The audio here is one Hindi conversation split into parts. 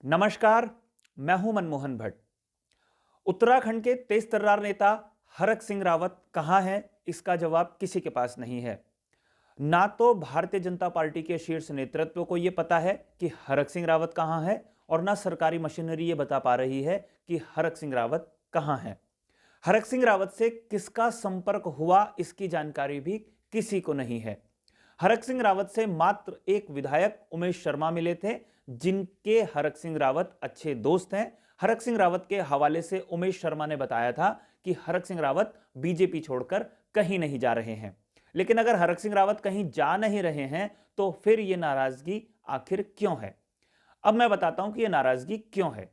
नमस्कार, मैं हूं मनमोहन भट्ट। उत्तराखंड के तेज तर्रार नेता हरक सिंह रावत कहां हैं, इसका जवाब किसी के पास नहीं है। ना तो भारतीय जनता पार्टी के शीर्ष नेतृत्व को यह पता है कि हरक सिंह रावत कहां है, और ना सरकारी मशीनरी ये बता पा रही है कि हरक सिंह रावत कहां है। हरक सिंह रावत से किसका संपर्क हुआ, इसकी जानकारी भी किसी को नहीं है। हरक सिंह रावत से मात्र एक विधायक उमेश शर्मा मिले थे, जिनके हरक सिंह रावत अच्छे दोस्त हैं। हरक सिंह रावत के हवाले से उमेश शर्मा ने बताया था कि हरक सिंह रावत बीजेपी छोड़कर कहीं नहीं जा रहे हैं। लेकिन अगर हरक सिंह रावत कहीं जा नहीं रहे हैं तो फिर यह नाराजगी आखिर क्यों है? अब मैं बताता हूं कि यह नाराजगी क्यों है।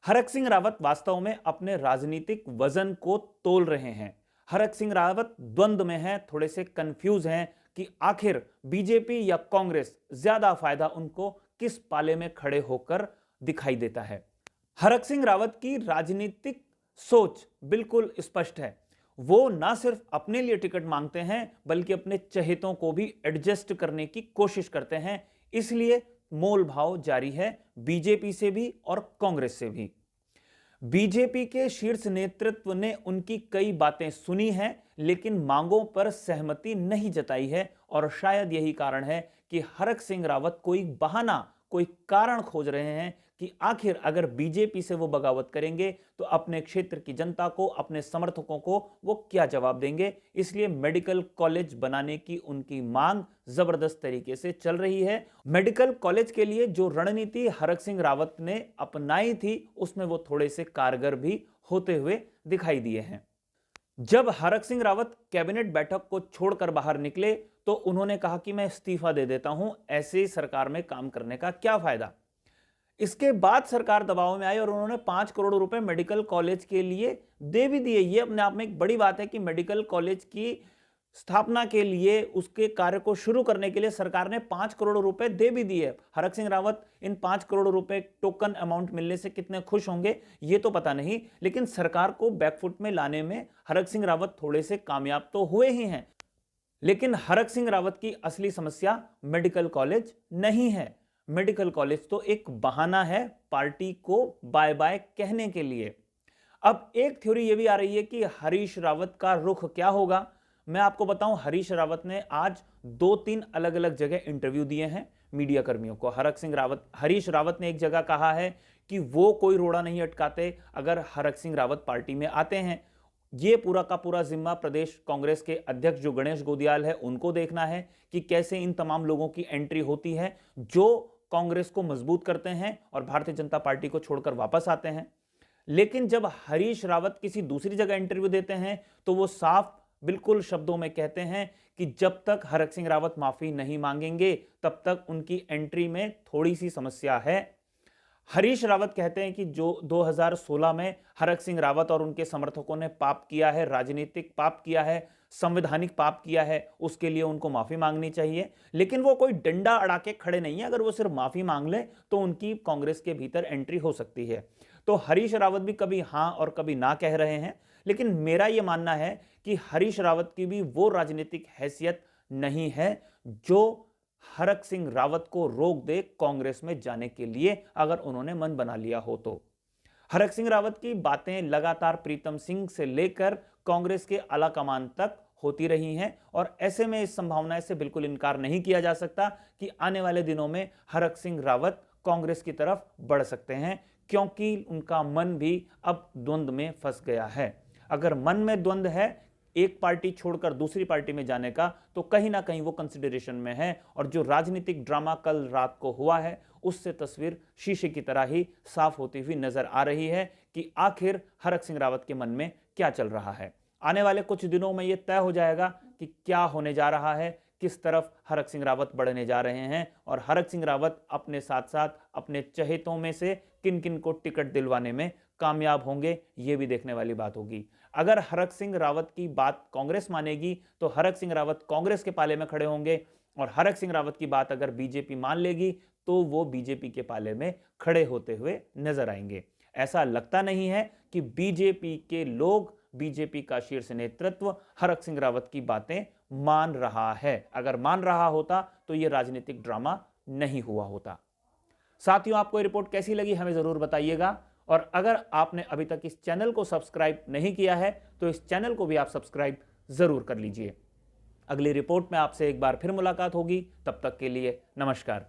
हरक सिंह रावत वास्तव में अपने राजनीतिक वजन को तोल रहे हैं। हरक सिंह रावत द्वंद्व में हैं, थोड़े से कंफ्यूज हैं कि आखिर बीजेपी या कांग्रेस ज्यादा फायदा उनको किस पाले में खड़े होकर दिखाई देता है। हरक सिंह रावत की राजनीतिक सोच बिल्कुल स्पष्ट है। वो ना सिर्फ अपने लिए टिकट मांगते हैं, बल्कि अपने चहेतों को भी एडजस्ट करने की कोशिश करते हैं। इसलिए मोल भाव जारी है, बीजेपी से भी और कांग्रेस से भी। बीजेपी के शीर्ष नेतृत्व ने उनकी कई बातें सुनी हैं, लेकिन मांगों पर सहमति नहीं जताई है, और शायद यही कारण है कि हरक सिंह रावत कोई बहाना, कोई कारण खोज रहे हैं कि आखिर अगर बीजेपी से वो बगावत करेंगे तो अपने क्षेत्र की जनता को, अपने समर्थकों को वो क्या जवाब देंगे। इसलिए मेडिकल कॉलेज बनाने की उनकी मांग जबरदस्त तरीके से चल रही है। मेडिकल कॉलेज के लिए जो रणनीति हरक सिंह रावत ने अपनाई थी, उसमें वो थोड़े से कारगर भी होते हुए दिखाई दिए हैं। जब हरक सिंह रावत कैबिनेट बैठक को छोड़कर बाहर निकले तो उन्होंने कहा कि मैं इस्तीफा दे देता हूं, ऐसे सरकार में काम करने का क्या फायदा। इसके बाद सरकार दबाव में आई और उन्होंने 5 करोड़ रुपए मेडिकल कॉलेज के लिए दे भी दिए। ये अपने आप में एक बड़ी बात है कि मेडिकल कॉलेज की स्थापना के लिए, उसके कार्य को शुरू करने के लिए सरकार ने 5 करोड़ रुपए दे भी दिए। हरक सिंह रावत इन 5 करोड़ रुपए टोकन अमाउंट मिलने से कितने खुश होंगे ये तो पता नहीं, लेकिन सरकार को बैकफुट में लाने में हरक सिंह रावत थोड़े से कामयाब तो हुए ही हैं। लेकिन हरक सिंह रावत की असली समस्या मेडिकल कॉलेज नहीं है। मेडिकल कॉलेज तो एक बहाना है पार्टी को बाय बाय कहने के लिए। अब एक थ्योरी यह भी आ रही है कि हरीश रावत का रुख क्या होगा। मैं आपको बताऊं, हरीश रावत ने आज 2-3 अलग अलग जगह इंटरव्यू दिए हैं मीडिया कर्मियों को। हरीश रावत ने एक जगह कहा है कि वो कोई रोड़ा नहीं अटकाते अगर हरक सिंह रावत पार्टी में आते हैं। ये पूरा का पूरा जिम्मा प्रदेश कांग्रेस के अध्यक्ष जो गणेश गोदियाल है उनको देखना है कि कैसे इन तमाम लोगों की एंट्री होती है जो कांग्रेस को मजबूत करते हैं और भारतीय जनता पार्टी को छोड़कर वापस आते हैं। लेकिन जब हरीश रावत किसी दूसरी जगह इंटरव्यू देते हैं तो वो साफ बिल्कुल शब्दों में कहते हैं कि जब तक हरक सिंह रावत माफी नहीं मांगेंगे तब तक उनकी एंट्री में थोड़ी सी समस्या है। हरीश रावत कहते हैं कि जो 2016 में हरक सिंह रावत और उनके समर्थकों ने पाप किया है, राजनीतिक पाप किया है, संवैधानिक पाप किया है, उसके लिए उनको माफी मांगनी चाहिए। लेकिन वो कोई डंडा अड़ा के खड़े नहीं है। अगर वो सिर्फ माफी मांग ले तो उनकी कांग्रेस के भीतर एंट्री हो सकती है। तो हरीश रावत भी कभी हां और कभी ना कह रहे हैं। लेकिन मेरा यह मानना है कि हरीश रावत की भी वो राजनीतिक हैसियत नहीं है जो हरक सिंह रावत को रोक दे कांग्रेस में जाने के लिए, अगर उन्होंने मन बना लिया हो तो। हरक सिंह रावत की बातें लगातार प्रीतम सिंह से लेकर कांग्रेस के आला कमान तक होती रही हैं, और ऐसे में इस संभावना से बिल्कुल इनकार नहीं किया जा सकता कि आने वाले दिनों में हरक सिंह रावत कांग्रेस की तरफ बढ़ सकते हैं, क्योंकि उनका मन भी अब द्वंद्व में फंस गया है। अगर मन में द्वंद्व है एक पार्टी छोड़कर दूसरी पार्टी में जाने का, तो कहीं ना कहीं वो कंसिडरेशन में है। और जो राजनीतिक ड्रामा कल रात को हुआ है उससे तस्वीर शीशे की तरह ही साफ होती हुई नजर आ रही है कि आखिर हरक सिंह रावत के मन में क्या चल रहा है। आने वाले कुछ दिनों में यह तय हो जाएगा कि क्या होने जा रहा है, किस तरफ हरक सिंह रावत बढ़ने जा रहे हैं, और हरक सिंह रावत अपने साथ साथ अपने चहेतों में से किन किन को टिकट दिलवाने में कामयाब होंगे, यह भी देखने वाली बात होगी। अगर हरक सिंह रावत की बात कांग्रेस मानेगी तो हरक सिंह रावत कांग्रेस के पाले में खड़े होंगे, और हरक सिंह रावत की बात अगर बीजेपी मान लेगी तो वो बीजेपी के पाले में खड़े होते हुए नजर आएंगे। ऐसा लगता नहीं है कि बीजेपी के लोग, बीजेपी का शीर्ष नेतृत्व हरक सिंह रावत की बातें मान रहा है। अगर मान रहा होता तो यह राजनीतिक ड्रामा नहीं हुआ होता। साथियों, आपको ये रिपोर्ट कैसी लगी हमें ज़रूर बताइएगा, और अगर आपने अभी तक इस चैनल को सब्सक्राइब नहीं किया है तो इस चैनल को भी आप सब्सक्राइब ज़रूर कर लीजिए। अगली रिपोर्ट में आपसे एक बार फिर मुलाकात होगी, तब तक के लिए नमस्कार।